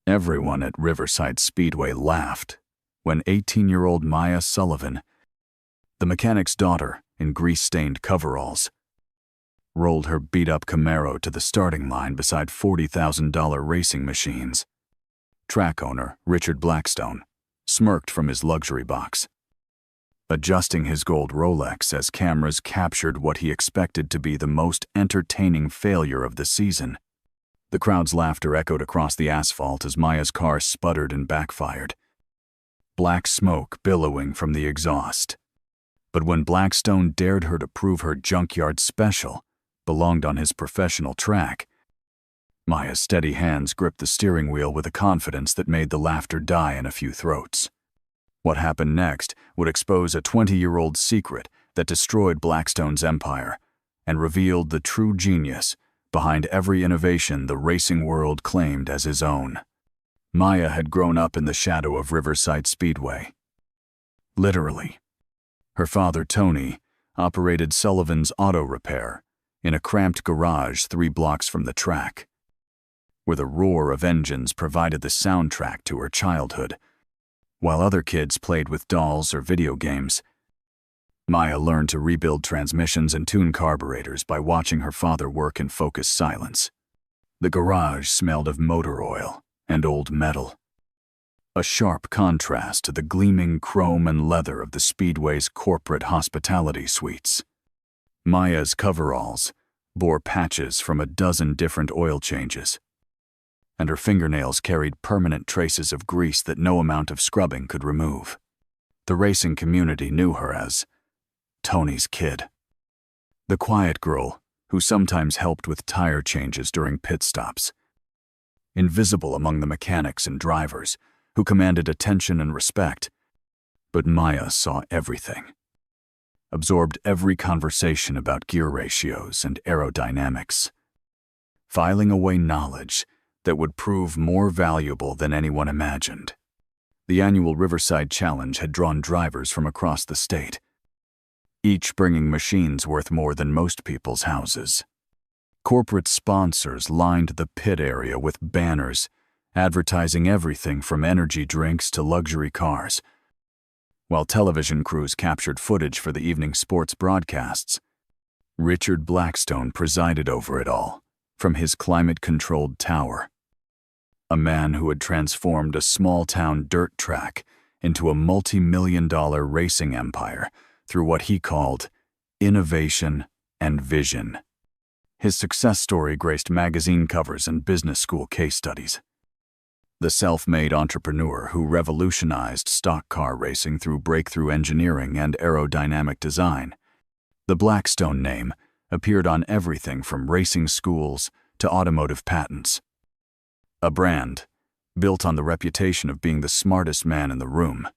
Everyone at Riverside Speedway laughed when 18-year-old Maya Sullivan, the mechanic's daughter in grease-stained coveralls, rolled her beat-up Camaro to the starting line beside $40,000 racing machines. Track owner Richard Blackstone smirked from his luxury box, adjusting his gold Rolex as cameras captured what he expected to be the most entertaining failure of the season. The crowd's laughter echoed across the asphalt as Maya's car sputtered and backfired, black smoke billowing from the exhaust. But when Blackstone dared her to prove her Junkyard special belonged on his professional track, Maya's steady hands gripped the steering wheel with a confidence that made the laughter die in a few throats. What happened next would expose a 20-year-old secret that destroyed Blackstone's empire and revealed the true genius behind every innovation the racing world claimed as his own. Maya had grown up in the shadow of Riverside Speedway. Literally. Her father, Tony, operated Sullivan's auto repair in a cramped garage 3 blocks from the track, where the roar of engines provided the soundtrack to her childhood. While other kids played with dolls or video games, Maya learned to rebuild transmissions and tune carburetors by watching her father work in focused silence. The garage smelled of motor oil and old metal, a sharp contrast to the gleaming chrome and leather of the Speedway's corporate hospitality suites. Maya's coveralls bore patches from a dozen different oil changes, and her fingernails carried permanent traces of grease that no amount of scrubbing could remove. The racing community knew her as Tony's kid, the quiet girl who sometimes helped with tire changes during pit stops, invisible among the mechanics and drivers who commanded attention and respect. But Maya saw everything, absorbed every conversation about gear ratios and aerodynamics, filing away knowledge that would prove more valuable than anyone imagined. The annual Riverside Challenge had drawn drivers from across the state, each bringing machines worth more than most people's houses. Corporate sponsors lined the pit area with banners advertising everything from energy drinks to luxury cars, while television crews captured footage for the evening sports broadcasts. Richard Blackstone presided over it all, from his climate-controlled tower. A man who had transformed a small-town dirt track into a multi-million-dollar racing empire through what he called innovation and vision. His success story graced magazine covers and business school case studies. The self-made entrepreneur who revolutionized stock car racing through breakthrough engineering and aerodynamic design. The Blackstone name appeared on everything from racing schools to automotive patents. A brand built on the reputation of being the smartest man in the room.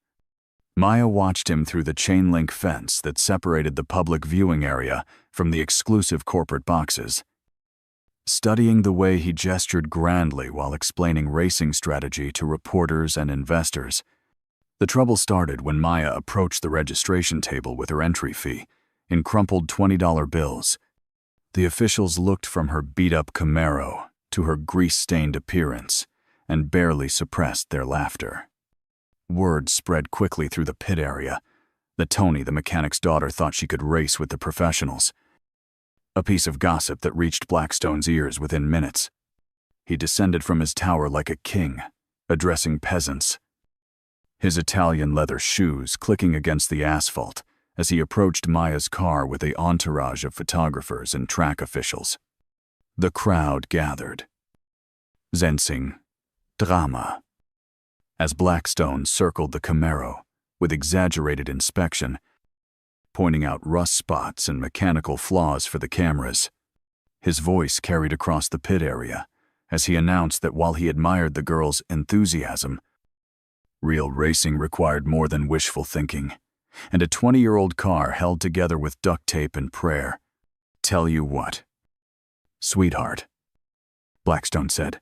Maya watched him through the chain-link fence that separated the public viewing area from the exclusive corporate boxes, studying the way he gestured grandly while explaining racing strategy to reporters and investors. The trouble started when Maya approached the registration table with her entry fee in crumpled $20 bills. The officials looked from her beat-up Camaro to her grease-stained appearance and barely suppressed their laughter. Word spread quickly through the pit area that Tony, the mechanic's daughter, thought she could race with the professionals, a piece of gossip that reached Blackstone's ears within minutes. He descended from his tower like a king, addressing peasants, his Italian leather shoes clicking against the asphalt as he approached Maya's car with an entourage of photographers and track officials. The crowd gathered, sensing drama, as Blackstone circled the Camaro with exaggerated inspection, pointing out rust spots and mechanical flaws for the cameras. His voice carried across the pit area as he announced that while he admired the girl's enthusiasm, real racing required more than wishful thinking, and a 20-year-old car held together with duct tape and prayer. "Tell you what, sweetheart," Blackstone said,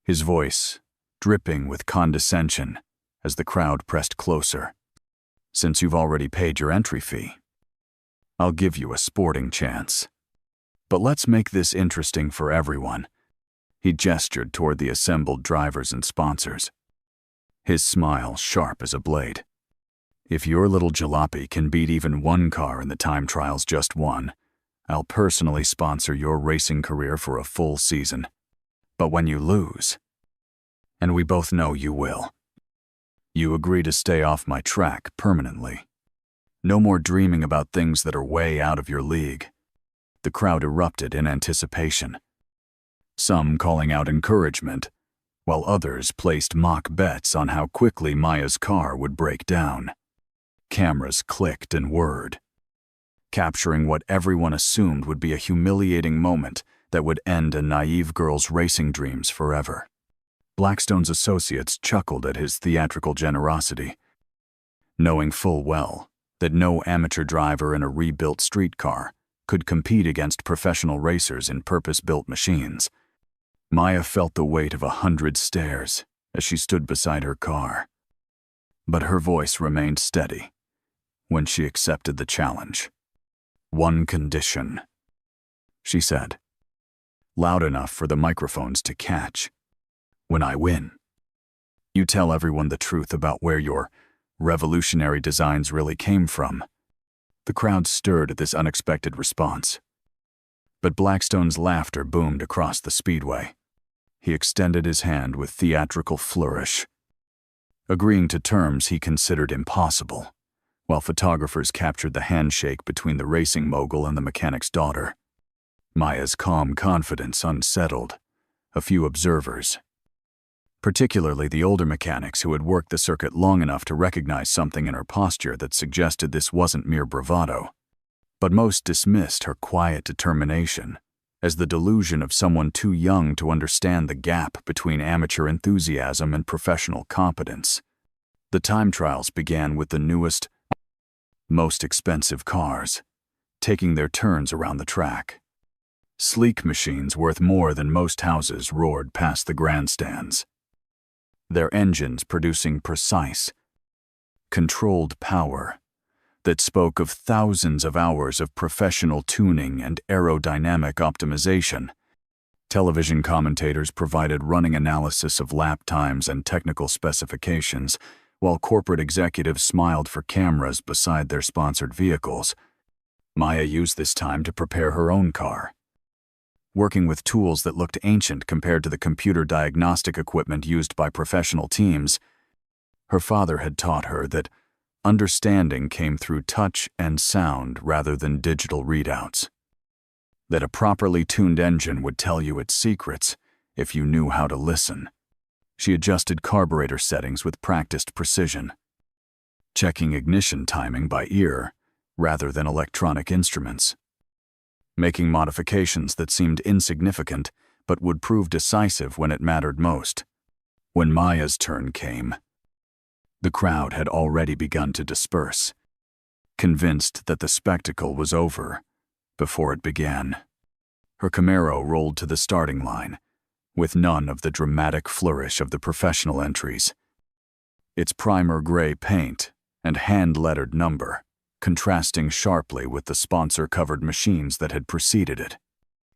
his voice dripping with condescension as the crowd pressed closer. "Since you've already paid your entry fee, I'll give you a sporting chance. But let's make this interesting for everyone. He gestured toward the assembled drivers and sponsors, his smile sharp as a blade. "If your little jalopy can beat even one car in the time trials just one, I'll personally sponsor your racing career for a full season. But when you lose, and we both know you will, you agree to stay off my track permanently. No more dreaming about things that are way out of your league." The crowd erupted in anticipation, some calling out encouragement, while others placed mock bets on how quickly Maya's car would break down. Cameras clicked and whirred, capturing what everyone assumed would be a humiliating moment that would end a naive girl's racing dreams forever. Blackstone's associates chuckled at his theatrical generosity, knowing full well that no amateur driver in a rebuilt streetcar could compete against professional racers in purpose-built machines. Maya felt the weight of 100 stares as she stood beside her car, but her voice remained steady when she accepted the challenge. "One condition," she said, loud enough for the microphones to catch. "When I win, you tell everyone the truth about where your revolutionary designs really came from." The crowd stirred at this unexpected response, but Blackstone's laughter boomed across the speedway. He extended his hand with theatrical flourish, agreeing to terms he considered impossible, while photographers captured the handshake between the racing mogul and the mechanic's daughter. Maya's calm confidence unsettled a few observers, particularly the older mechanics who had worked the circuit long enough to recognize something in her posture that suggested this wasn't mere bravado. But most dismissed her quiet determination as the delusion of someone too young to understand the gap between amateur enthusiasm and professional competence. The time trials began with the newest, most expensive cars, taking their turns around the track. Sleek machines worth more than most houses roared past the grandstands, their engines producing precise, controlled power that spoke of thousands of hours of professional tuning and aerodynamic optimization. Television commentators provided running analysis of lap times and technical specifications, while corporate executives smiled for cameras beside their sponsored vehicles. Maya used this time to prepare her own car, working with tools that looked ancient compared to the computer diagnostic equipment used by professional teams. Her father had taught her that understanding came through touch and sound rather than digital readouts, that a properly tuned engine would tell you its secrets if you knew how to listen. She adjusted carburetor settings with practiced precision, checking ignition timing by ear rather than electronic instruments, making modifications that seemed insignificant but would prove decisive when it mattered most. When Maya's turn came, the crowd had already begun to disperse, convinced that the spectacle was over before it began. Her Camaro rolled to the starting line, with none of the dramatic flourish of the professional entries. Its primer gray paint and hand-lettered number contrasting sharply with the sponsor-covered machines that had preceded it.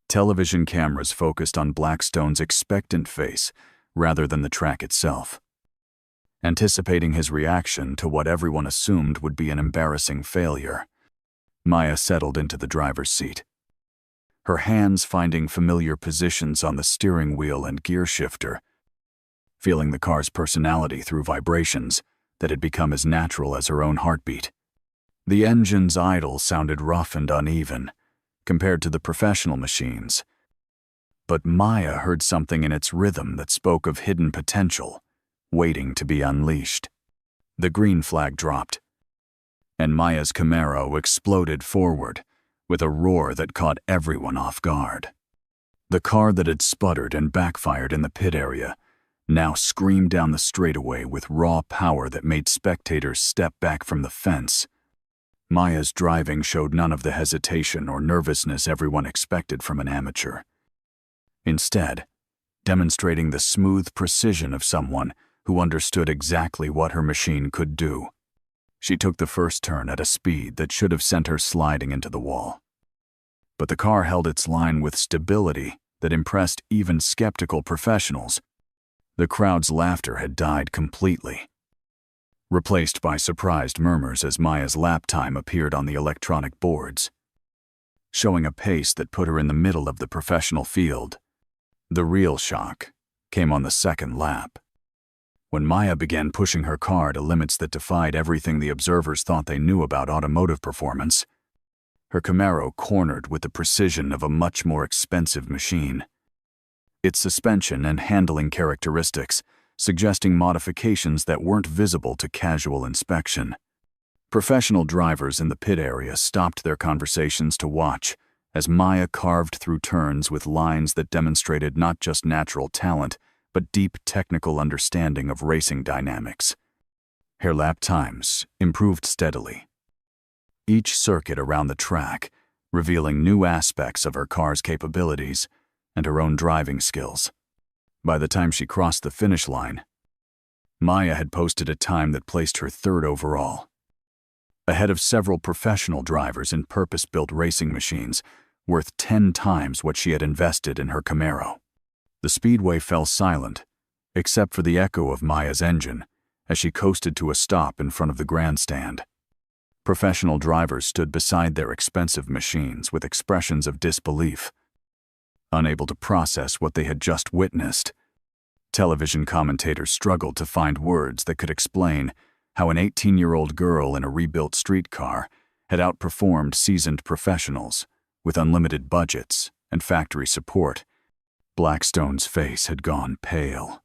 Television cameras focused on Blackstone's expectant face rather than the track itself, anticipating his reaction to what everyone assumed would be an embarrassing failure. Maya settled into the driver's seat, her hands finding familiar positions on the steering wheel and gear shifter, feeling the car's personality through vibrations that had become as natural as her own heartbeat. The engine's idle sounded rough and uneven compared to the professional machines, but Maya heard something in its rhythm that spoke of hidden potential waiting to be unleashed. The green flag dropped, and Maya's Camaro exploded forward with a roar that caught everyone off guard. The car that had sputtered and backfired in the pit area now screamed down the straightaway with raw power that made spectators step back from the fence. Maya's driving showed none of the hesitation or nervousness everyone expected from an amateur, instead demonstrating the smooth precision of someone who understood exactly what her machine could do. She took the first turn at a speed that should have sent her sliding into the wall, but the car held its line with stability that impressed even skeptical professionals. The crowd's laughter had died completely, replaced by surprised murmurs as Maya's lap time appeared on the electronic boards, showing a pace that put her in the middle of the professional field. The real shock came on the second lap, when Maya began pushing her car to limits that defied everything the observers thought they knew about automotive performance. Her Camaro cornered with the precision of a much more expensive machine, its suspension and handling characteristics suggesting modifications that weren't visible to casual inspection. Professional drivers in the pit area stopped their conversations to watch as Maya carved through turns with lines that demonstrated not just natural talent, but deep technical understanding of racing dynamics. Her lap times improved steadily, each circuit around the track revealing new aspects of her car's capabilities and her own driving skills. By the time she crossed the finish line, Maya had posted a time that placed her third overall, ahead of several professional drivers in purpose-built racing machines worth 10 times what she had invested in her Camaro. The speedway fell silent, except for the echo of Maya's engine as she coasted to a stop in front of the grandstand. Professional drivers stood beside their expensive machines with expressions of disbelief, unable to process what they had just witnessed. Television commentators struggled to find words that could explain how an 18-year-old girl in a rebuilt streetcar had outperformed seasoned professionals with unlimited budgets and factory support. Blackstone's face had gone pale,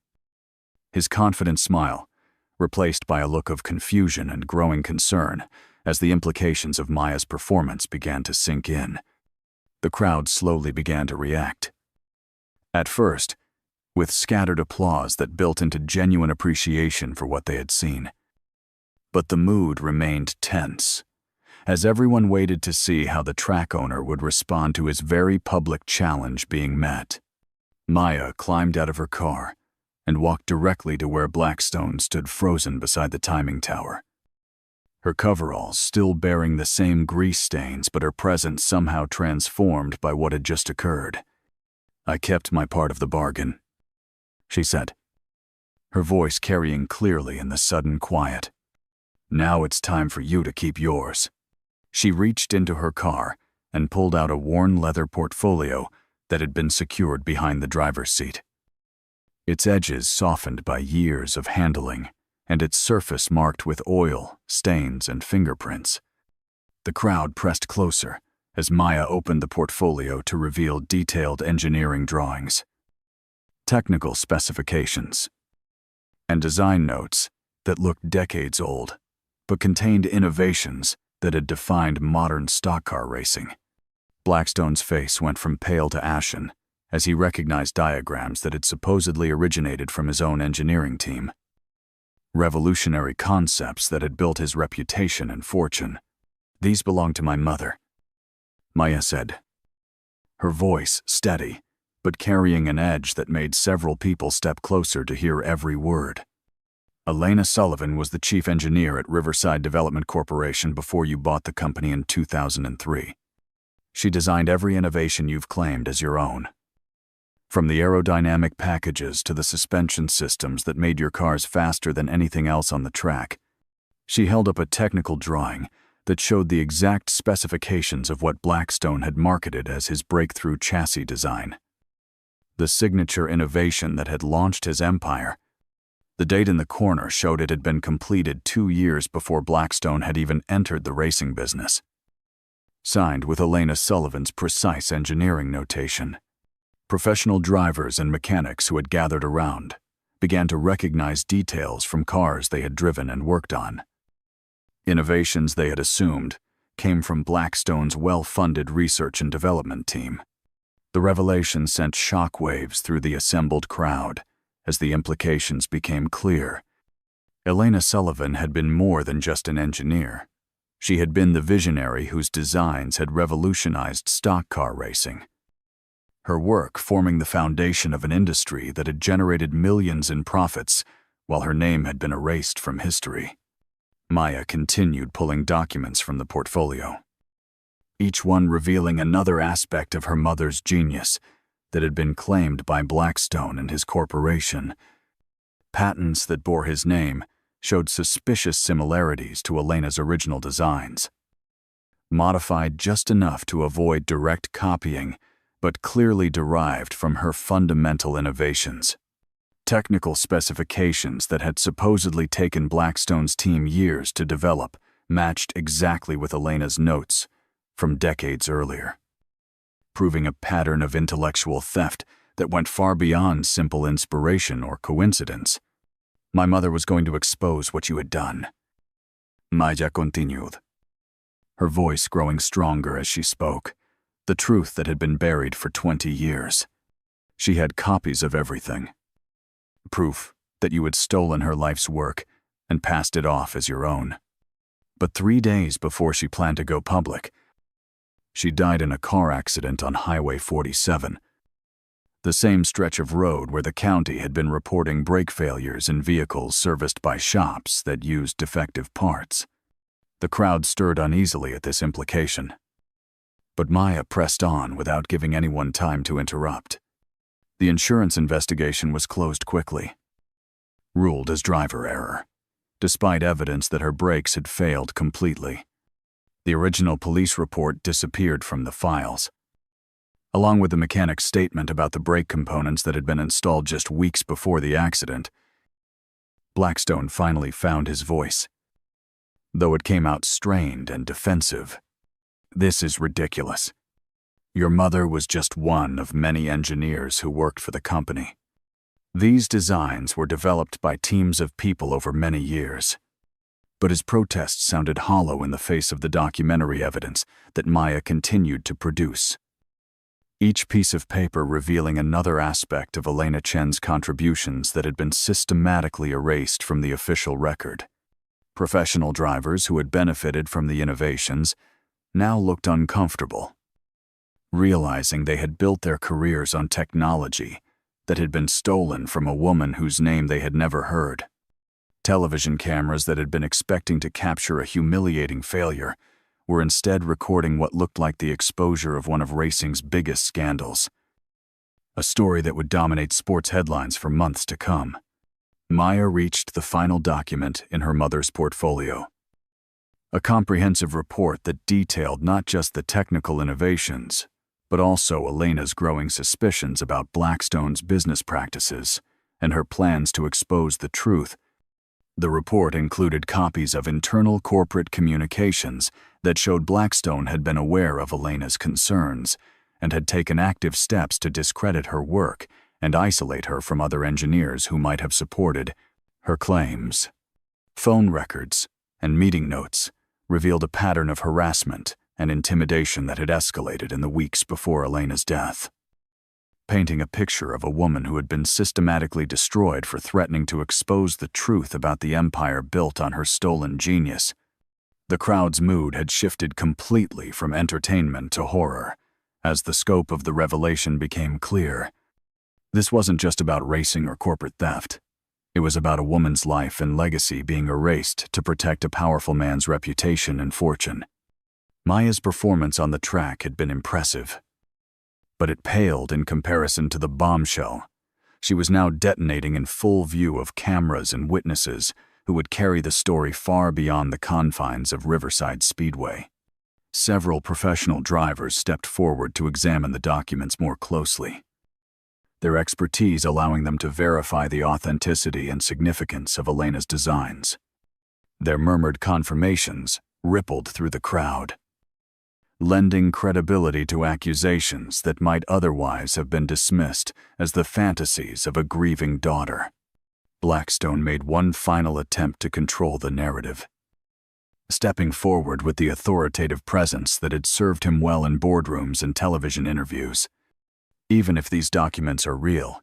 his confident smile replaced by a look of confusion and growing concern as the implications of Maya's performance began to sink in. The crowd slowly began to react. At first, with scattered applause that built into genuine appreciation for what they had seen. But the mood remained tense, as everyone waited to see how the track owner would respond to his very public challenge being met. Maya climbed out of her car and walked directly to where Blackstone stood frozen beside the timing tower. Her coveralls still bearing the same grease stains, but her presence somehow transformed by what had just occurred. "I kept my part of the bargain," she said, her voice carrying clearly in the sudden quiet. "Now it's time for you to keep yours." She reached into her car and pulled out a worn leather portfolio that had been secured behind the driver's seat, its edges softened by years of handling, and its surface marked with oil, stains, and fingerprints. The crowd pressed closer as Maya opened the portfolio to reveal detailed engineering drawings, technical specifications, and design notes that looked decades old, but contained innovations that had defined modern stock car racing. Blackstone's face went from pale to ashen as he recognized diagrams that had supposedly originated from his own engineering team. Revolutionary concepts that had built his reputation and fortune. "These belong to my mother," Maya said, her voice steady, but carrying an edge that made several people step closer to hear every word. "Elena Sullivan was the chief engineer at Riverside Development Corporation before you bought the company in 2003. She designed every innovation you've claimed as your own. From the aerodynamic packages to the suspension systems that made your cars faster than anything else on the track." She held up a technical drawing that showed the exact specifications of what Blackstone had marketed as his breakthrough chassis design, the signature innovation that had launched his empire. The date in the corner showed it had been completed 2 years before Blackstone had even entered the racing business. Signed with Elena Sullivan's precise engineering notation. Professional drivers and mechanics who had gathered around began to recognize details from cars they had driven and worked on. Innovations they had assumed came from Blackstone's well-funded research and development team. The revelation sent shockwaves through the assembled crowd as the implications became clear. Elena Sullivan had been more than just an engineer. She had been the visionary whose designs had revolutionized stock car racing. Her work forming the foundation of an industry that had generated millions in profits while her name had been erased from history. Maya continued pulling documents from the portfolio, each one revealing another aspect of her mother's genius that had been claimed by Blackstone and his corporation. Patents that bore his name showed suspicious similarities to Elena's original designs. Modified just enough to avoid direct copying, but clearly derived from her fundamental innovations. Technical specifications that had supposedly taken Blackstone's team years to develop matched exactly with Elena's notes from decades earlier, proving a pattern of intellectual theft that went far beyond simple inspiration or coincidence. My mother was going to expose what you had done. Maya continued, her voice growing stronger as she spoke, the truth that had been buried for 20 years. She had copies of everything. Proof that you had stolen her life's work and passed it off as your own. But 3 days before she planned to go public, she died in a car accident on Highway 47, the same stretch of road where the county had been reporting brake failures in vehicles serviced by shops that used defective parts. The crowd stirred uneasily at this implication. But Maya pressed on without giving anyone time to interrupt. The insurance investigation was closed quickly, ruled as driver error, despite evidence that her brakes had failed completely. The original police report disappeared from the files, along with the mechanic's statement about the brake components that had been installed just weeks before the accident. Blackstone finally found his voice, though it came out strained and defensive. This is ridiculous. Your mother was just one of many engineers who worked for the company. These designs were developed by teams of people over many years. But his protests sounded hollow in the face of the documentary evidence that Maya continued to produce. Each piece of paper revealing another aspect of Elena Chen's contributions that had been systematically erased from the official record. Professional drivers who had benefited from the innovations now looked uncomfortable, realizing they had built their careers on technology that had been stolen from a woman whose name they had never heard. Television cameras that had been expecting to capture a humiliating failure were instead recording what looked like the exposure of one of racing's biggest scandals. A story that would dominate sports headlines for months to come. Maya reached the final document in her mother's portfolio. A comprehensive report that detailed not just the technical innovations, but also Elena's growing suspicions about Blackstone's business practices and her plans to expose the truth. The report included copies of internal corporate communications that showed Blackstone had been aware of Elena's concerns and had taken active steps to discredit her work and isolate her from other engineers who might have supported her claims. Phone records and meeting notes revealed a pattern of harassment and intimidation that had escalated in the weeks before Elena's death, painting a picture of a woman who had been systematically destroyed for threatening to expose the truth about the empire built on her stolen genius. The crowd's mood had shifted completely from entertainment to horror as the scope of the revelation became clear. This wasn't just about racing or corporate theft. It was about a woman's life and legacy being erased to protect a powerful man's reputation and fortune. Maya's performance on the track had been impressive, but it paled in comparison to the bombshell. She was now detonating in full view of cameras and witnesses who would carry the story far beyond the confines of Riverside Speedway. Several professional drivers stepped forward to examine the documents more closely, their expertise allowing them to verify the authenticity and significance of Elena's designs. Their murmured confirmations rippled through the crowd, lending credibility to accusations that might otherwise have been dismissed as the fantasies of a grieving daughter. Blackstone made one final attempt to control the narrative, stepping forward with the authoritative presence that had served him well in boardrooms and television interviews. Even if these documents are real,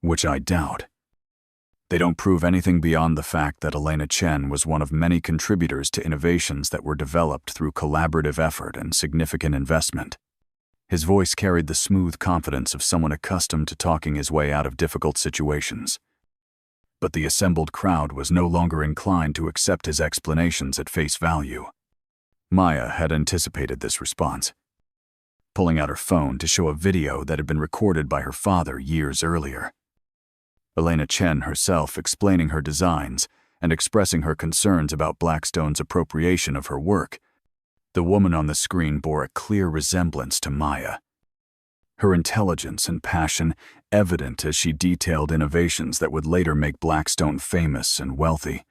which I doubt, they don't prove anything beyond the fact that Elena Chen was one of many contributors to innovations that were developed through collaborative effort and significant investment. His voice carried the smooth confidence of someone accustomed to talking his way out of difficult situations. But the assembled crowd was no longer inclined to accept his explanations at face value. Maya had anticipated this response. pulling out her phone to show a video that had been recorded by her father years earlier. Elena Chen herself explaining her designs and expressing her concerns about Blackstone's appropriation of her work. The woman on the screen bore a clear resemblance to Maya. Her intelligence and passion evident as she detailed innovations that would later make Blackstone famous and wealthy.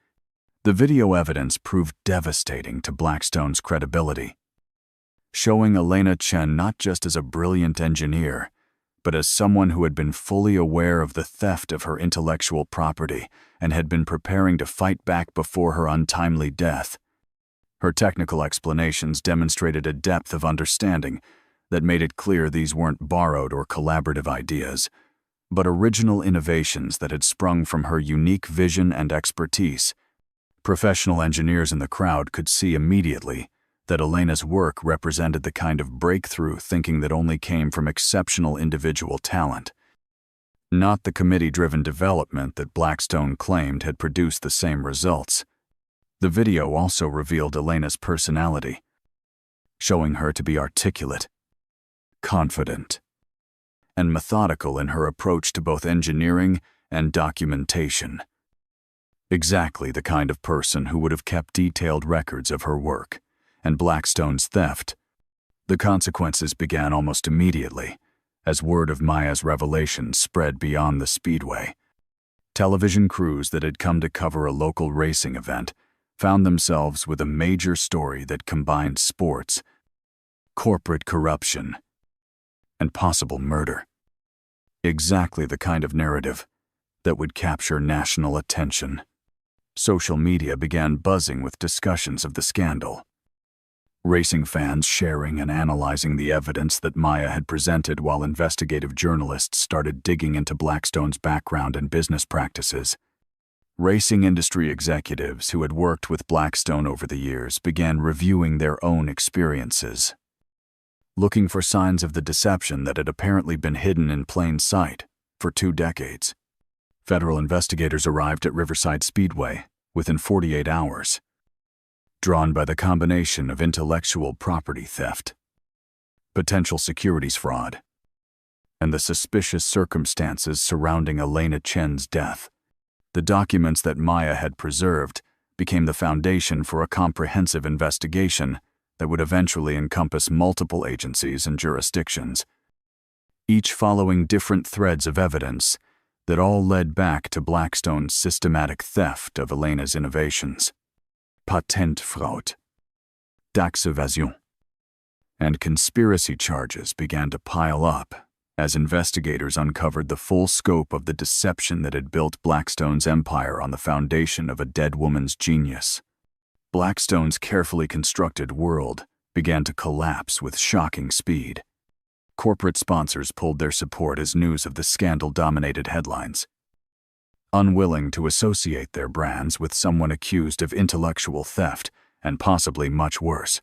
The video evidence proved devastating to Blackstone's credibility, showing Elena Chen not just as a brilliant engineer, but as someone who had been fully aware of the theft of her intellectual property and had been preparing to fight back before her untimely death. Her technical explanations demonstrated a depth of understanding that made it clear these weren't borrowed or collaborative ideas, but original innovations that had sprung from her unique vision and expertise. Professional engineers in the crowd could see immediately that Elena's work represented the kind of breakthrough thinking that only came from exceptional individual talent, not the committee-driven development that Blackstone claimed had produced the same results. The video also revealed Elena's personality, showing her to be articulate, confident, and methodical in her approach to both engineering and documentation. Exactly the kind of person who would have kept detailed records of her work and Blackstone's theft. The consequences began almost immediately, as word of Maya's revelations spread beyond the speedway. Television crews that had come to cover a local racing event found themselves with a major story that combined sports, corporate corruption, and possible murder. Exactly the kind of narrative that would capture national attention. Social media began buzzing with discussions of the scandal. Racing fans sharing and analyzing the evidence that Maya had presented, while investigative journalists started digging into Blackstone's background and business practices. Racing industry executives who had worked with Blackstone over the years began reviewing their own experiences, looking for signs of the deception that had apparently been hidden in plain sight for 2 decades. Federal investigators arrived at Riverside Speedway within 48 hours, drawn by the combination of intellectual property theft, potential securities fraud, and the suspicious circumstances surrounding Elena Chen's death. The documents that Maya had preserved became the foundation for a comprehensive investigation that would eventually encompass multiple agencies and jurisdictions, each following different threads of evidence that all led back to Blackstone's systematic theft of Elena's innovations. Patentfraude, tax evasion, and conspiracy charges began to pile up as investigators uncovered the full scope of the deception that had built Blackstone's empire on the foundation of a dead woman's genius. Blackstone's carefully constructed world began to collapse with shocking speed. Corporate sponsors pulled their support as news of the scandal dominated headlines, unwilling to associate their brands with someone accused of intellectual theft and possibly much worse.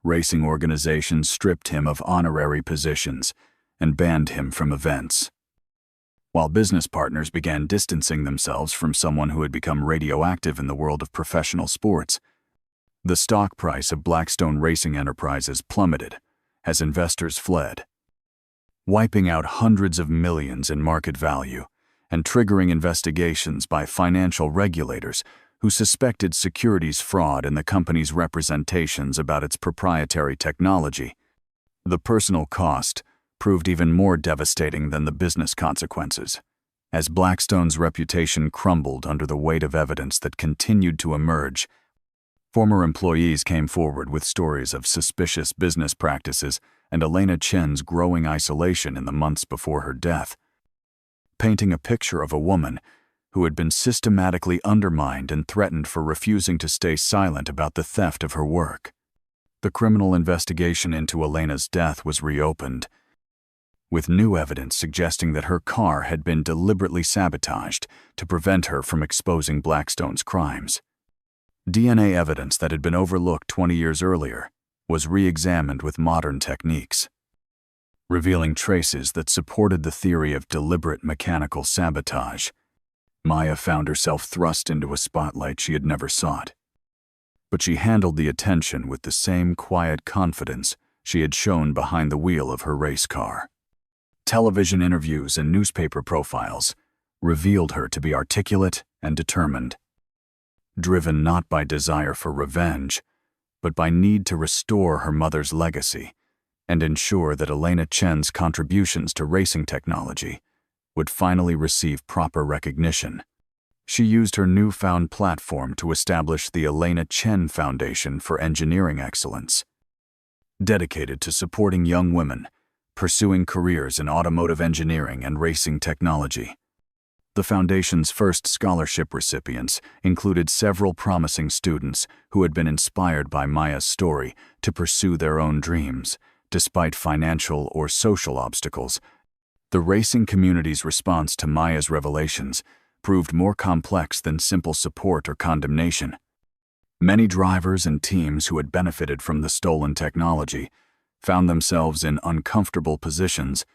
Racing organizations stripped him of honorary positions and banned him from events, while business partners began distancing themselves from someone who had become radioactive in the world of professional sports. The stock price of Blackstone Racing Enterprises plummeted as investors fled, wiping out hundreds of millions in market value and triggering investigations by financial regulators who suspected securities fraud in the company's representations about its proprietary technology. The personal cost proved even more devastating than the business consequences, as Blackstone's reputation crumbled under the weight of evidence that continued to emerge. Former employees came forward with stories of suspicious business practices and Elena Chen's growing isolation in the months before her death, painting a picture of a woman who had been systematically undermined and threatened for refusing to stay silent about the theft of her work. The criminal investigation into Elena's death was reopened, with new evidence suggesting that her car had been deliberately sabotaged to prevent her from exposing Blackstone's crimes. DNA evidence that had been overlooked 20 years earlier was re-examined with modern techniques, revealing traces that supported the theory of deliberate mechanical sabotage. Maya found herself thrust into a spotlight she had never sought, but she handled the attention with the same quiet confidence she had shown behind the wheel of her race car. Television interviews and newspaper profiles revealed her to be articulate and determined, driven not by desire for revenge, but by need to restore her mother's legacy and ensure that Elena Chen's contributions to racing technology would finally receive proper recognition. She used her newfound platform to establish the Elena Chen Foundation for Engineering Excellence, dedicated to supporting young women pursuing careers in automotive engineering and racing technology. The foundation's first scholarship recipients included several promising students who had been inspired by Maya's story to pursue their own dreams, despite financial or social obstacles. The racing community's response to Maya's revelations proved more complex than simple support or condemnation. Many drivers and teams who had benefited from the stolen technology found themselves in uncomfortable positions,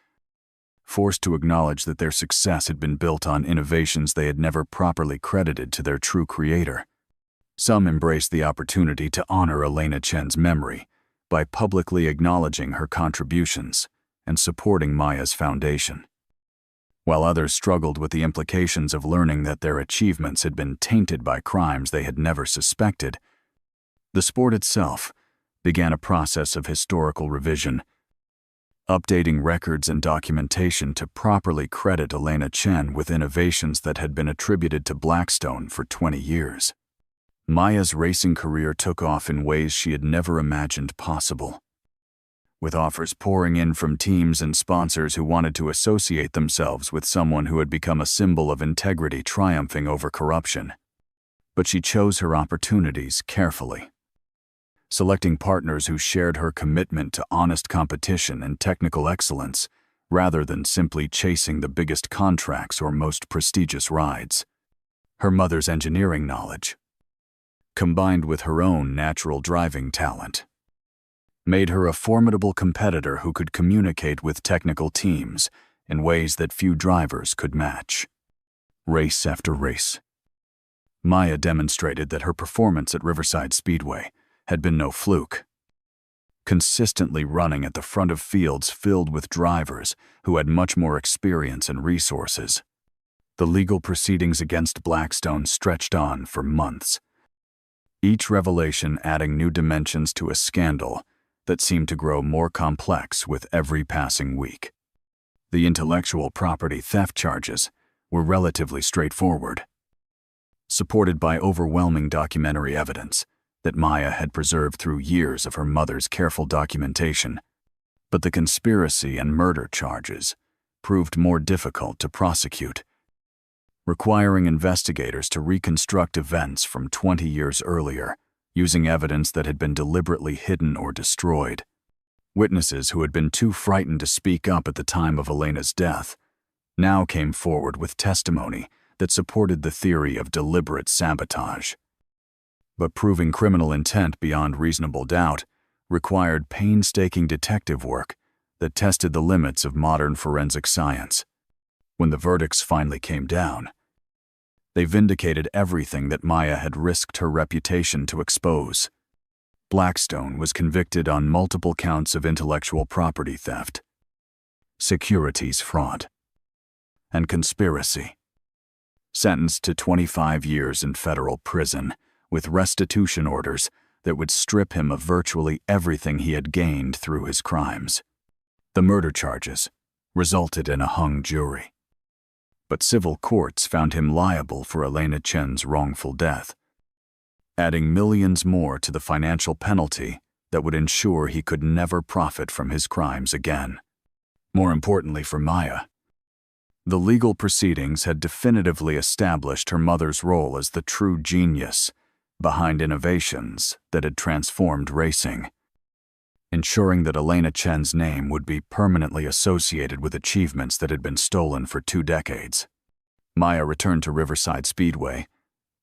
forced to acknowledge that their success had been built on innovations they had never properly credited to their true creator. Some embraced the opportunity to honor Elena Chen's memory by publicly acknowledging her contributions and supporting Maya's foundation, while others struggled with the implications of learning that their achievements had been tainted by crimes they had never suspected. The sport itself began a process of historical revision, updating records and documentation to properly credit Elena Chen with innovations that had been attributed to Blackstone for 20 years. Maya's racing career took off in ways she had never imagined possible, with offers pouring in from teams and sponsors who wanted to associate themselves with someone who had become a symbol of integrity triumphing over corruption. But she chose her opportunities carefully, selecting partners who shared her commitment to honest competition and technical excellence, rather than simply chasing the biggest contracts or most prestigious rides. Her mother's engineering knowledge, combined with her own natural driving talent, made her a formidable competitor who could communicate with technical teams in ways that few drivers could match. Race after race, Maya demonstrated that her performance at Riverside Speedway had been no fluke, consistently running at the front of fields filled with drivers who had much more experience and resources. The legal proceedings against Blackstone stretched on for months, each revelation adding new dimensions to a scandal that seemed to grow more complex with every passing week. The intellectual property theft charges were relatively straightforward, supported by overwhelming documentary evidence that Maya had preserved through years of her mother's careful documentation. But the conspiracy and murder charges proved more difficult to prosecute, requiring investigators to reconstruct events from 20 years earlier, using evidence that had been deliberately hidden or destroyed. Witnesses who had been too frightened to speak up at the time of Elena's death now came forward with testimony that supported the theory of deliberate sabotage. But proving criminal intent beyond reasonable doubt required painstaking detective work that tested the limits of modern forensic science. When the verdicts finally came down, they vindicated everything that Maya had risked her reputation to expose. Blackstone was convicted on multiple counts of intellectual property theft, securities fraud, and conspiracy. Sentenced to 25 years in federal prison, with restitution orders that would strip him of virtually everything he had gained through his crimes. The murder charges resulted in a hung jury, but civil courts found him liable for Elena Chen's wrongful death, adding millions more to the financial penalty that would ensure he could never profit from his crimes again. More importantly for Maya, the legal proceedings had definitively established her mother's role as the true genius behind innovations that had transformed racing, ensuring that Elena Chen's name would be permanently associated with achievements that had been stolen for 2 decades. Maya returned to Riverside Speedway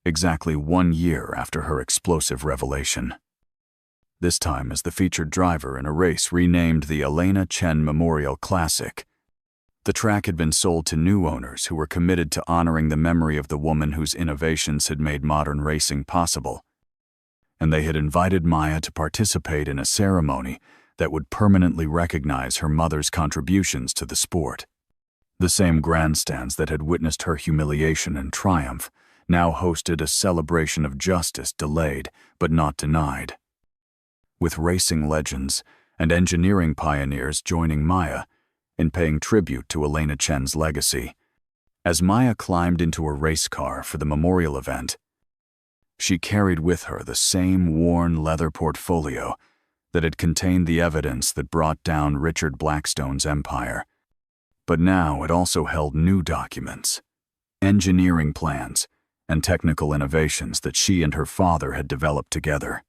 exactly 1 year after her explosive revelation, this time as the featured driver in a race renamed the Elena Chen Memorial Classic. The track had been sold to new owners who were committed to honoring the memory of the woman whose innovations had made modern racing possible, and they had invited Maya to participate in a ceremony that would permanently recognize her mother's contributions to the sport. The same grandstands that had witnessed her humiliation and triumph now hosted a celebration of justice delayed but not denied. With racing legends and engineering pioneers joining Maya in paying tribute to Elena Chen's legacy. As Maya climbed into a race car for the memorial event, she carried with her the same worn leather portfolio that had contained the evidence that brought down Richard Blackstone's empire. But now it also held new documents, engineering plans, and technical innovations that she and her father had developed together.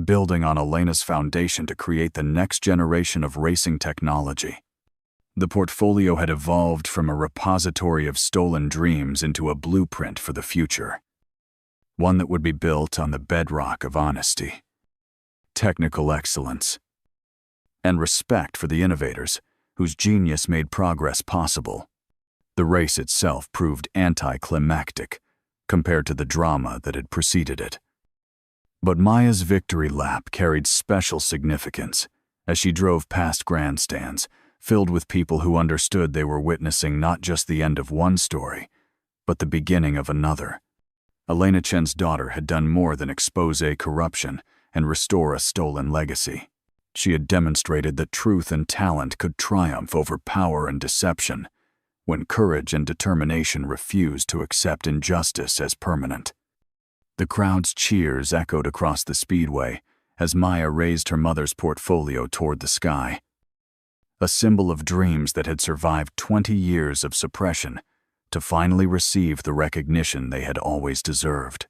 Building on Elena's foundation to create the next generation of racing technology, the portfolio had evolved from a repository of stolen dreams into a blueprint for the future, one that would be built on the bedrock of honesty, technical excellence, and respect for the innovators whose genius made progress possible. The race itself proved anticlimactic compared to the drama that had preceded it. But Maya's victory lap carried special significance as she drove past grandstands filled with people who understood they were witnessing not just the end of one story, but the beginning of another. Elena Chen's daughter had done more than expose corruption and restore a stolen legacy. She had demonstrated that truth and talent could triumph over power and deception when courage and determination refused to accept injustice as permanent. The crowd's cheers echoed across the speedway as Maya raised her mother's portfolio toward the sky, a symbol of dreams that had survived 20 years of suppression to finally receive the recognition they had always deserved.